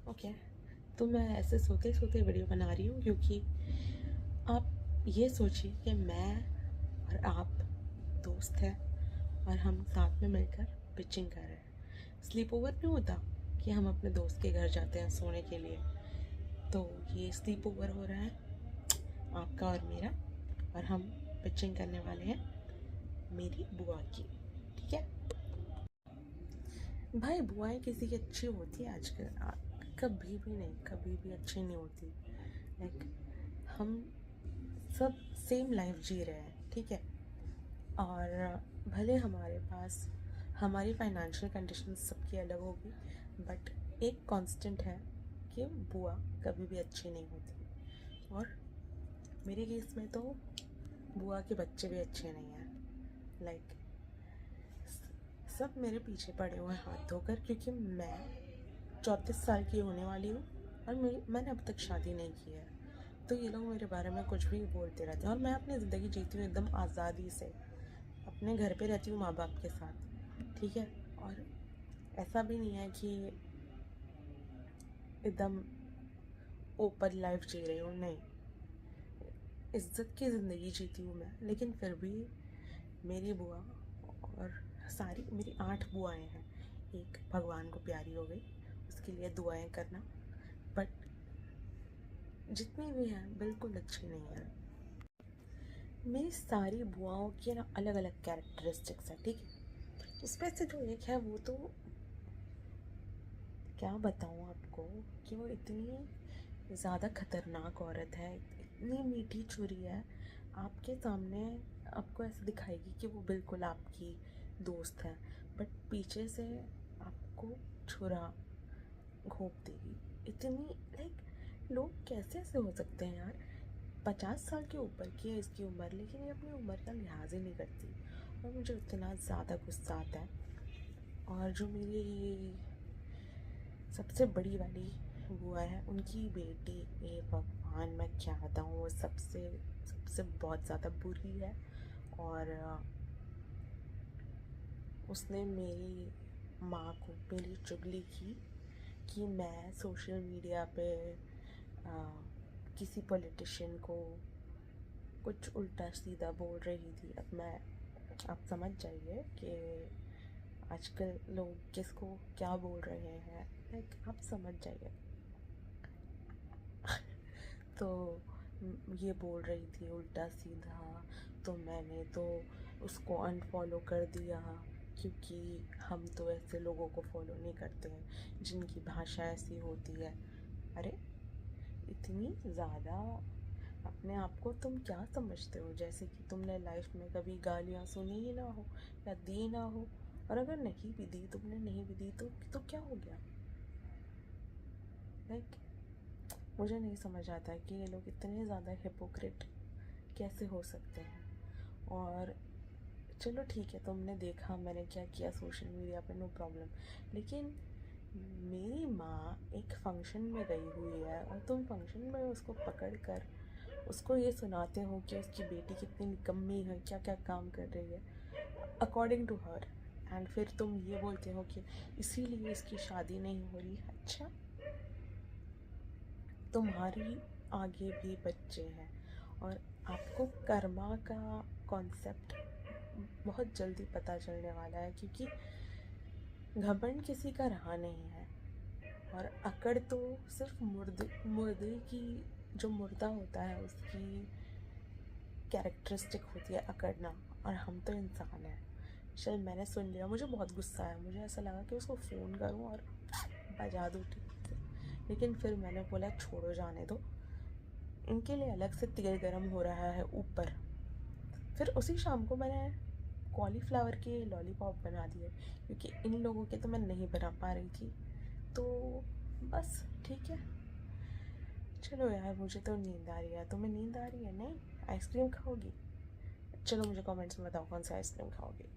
Okay, तो मैं ऐसे सोते सोते वीडियो बना रही हूँ क्योंकि आप ये सोचिए कि मैं और आप दोस्त हैं और हम साथ में मिलकर पिचिंग कर रहे हैं। स्लीप ओवर नहीं होता कि हम अपने दोस्त के घर जाते हैं सोने के लिए, तो ये स्लीप ओवर हो रहा है आपका और मेरा, और हम पिचिंग करने वाले हैं मेरी बुआ की। ठीक है भाई, बुआएं किसी की अच्छी होती है आजकल? कभी भी नहीं, कभी भी अच्छी नहीं होती। लाइक हम सब सेम लाइफ जी रहे हैं, ठीक है, और भले हमारे पास हमारी फाइनेंशियल कंडीशन सबकी अलग होगी, बट एक कांस्टेंट है कि बुआ कभी भी अच्छी नहीं होती। और मेरे केस में तो बुआ के बच्चे भी अच्छे नहीं हैं। लाइक सब मेरे पीछे पड़े हुए हैं हाथ धोकर, क्योंकि मैं 34 साल की होने वाली हूँ और मैंने अब तक शादी नहीं की है। तो ये लोग मेरे बारे में कुछ भी बोलते रहते हैं, और मैं अपनी ज़िंदगी जीती हूँ एकदम आज़ादी से, अपने घर पे रहती हूँ माँ बाप के साथ, ठीक है। और ऐसा भी नहीं है कि एकदम ओपन लाइफ जी रही हूँ, नहीं, इज्जत की ज़िंदगी जीती हूँ मैं। लेकिन फिर भी मेरी बुआ और सारी मेरी 8 बुआएं हैं, एक भगवान को प्यारी हो गई, उसके लिए दुआएं करना, बट जितनी भी हैं बिल्कुल अच्छी नहीं है। मेरी सारी बुआओं की ना अलग अलग कैरेक्टरिस्टिक्स हैं, ठीक है। उसमें से जो एक है वो तो क्या बताऊँ आपको कि वो इतनी ज़्यादा ख़तरनाक औरत है, इतनी मीठी छुरी है, आपके सामने आपको ऐसे दिखाएगी कि वो बिल्कुल आपकी दोस्त है, बट पीछे से आपको छुरा घोंप देगी। इतनी लाइक लोग कैसे ऐसे हो सकते हैं यार? 50 साल के ऊपर की है इसकी उम्र, लेकिन ये अपनी उम्र का लिहाज ही नहीं करती, और मुझे इतना ज़्यादा गुस्सा आता है। और जो मेरी सबसे बड़ी वाली बुआ है, उनकी बेटी, ए भगवान मैं क्या बताऊँ, वो सबसे सबसे बहुत ज़्यादा बुरी है। और उसने मेरी माँ को मेरी चुगली की कि मैं सोशल मीडिया पे किसी पॉलिटिशियन को कुछ उल्टा सीधा बोल रही थी। अब मैं, आप समझ जाइए कि आजकल लोग किसको क्या बोल रहे हैं, लाइक आप समझ जाइए। तो ये बोल रही थी उल्टा सीधा, तो मैंने तो उसको अनफॉलो कर दिया, क्योंकि हम तो ऐसे लोगों को फॉलो नहीं करते हैं जिनकी भाषा ऐसी होती है। अरे इतनी ज़्यादा अपने आप को तुम क्या समझते हो, जैसे कि तुमने लाइफ में कभी गालियाँ सुनी ही ना हो या दी ना हो, और अगर नहीं भी दी, तुमने नहीं भी दी तो क्या हो गया? लाइक मुझे नहीं समझ आता है कि ये लोग इतने ज़्यादा हिपोक्रेट कैसे हो सकते हैं। और चलो ठीक है, तुमने देखा मैंने क्या किया सोशल मीडिया पे, नो प्रॉब्लम, लेकिन मेरी माँ एक फंक्शन में गई हुई है और तुम फंक्शन में उसको पकड़ कर उसको ये सुनाते हो कि उसकी बेटी कितनी निकम्मी है, क्या क्या काम कर रही है अकॉर्डिंग टू हर, एंड फिर तुम ये बोलते हो कि इसीलिए इसकी शादी नहीं हो रही। अच्छा, तुम्हारी आगे भी बच्चे हैं, और आपको कर्मा का कॉन्सेप्ट बहुत जल्दी पता चलने वाला है, क्योंकि घमंड किसी का रहा नहीं है, और अकड़ तो सिर्फ मुर्दे की, जो मुर्दा होता है उसकी कैरेक्टरिस्टिक होती है अकड़ना, और हम तो इंसान हैं। चल मैंने सुन लिया, मुझे बहुत गुस्सा आया, मुझे ऐसा लगा कि उसको फ़ोन करूं और बजा दूँ ठीक से, लेकिन फिर मैंने बोला छोड़ो जाने दो, इनके लिए अलग से तेल गरम हो रहा है ऊपर। फिर उसी शाम को मैंने कॉलीफ्लावर के लॉलीपॉप बना दिए, क्योंकि इन लोगों के तो मैं नहीं बना पा रही थी। तो बस ठीक है, चलो यार, मुझे तो नींद आ रही है। तुम्हें नींद आ रही है? नहीं, आइसक्रीम खाओगी? चलो मुझे कमेंट्स में बताओ कौन सा आइसक्रीम खाओगी।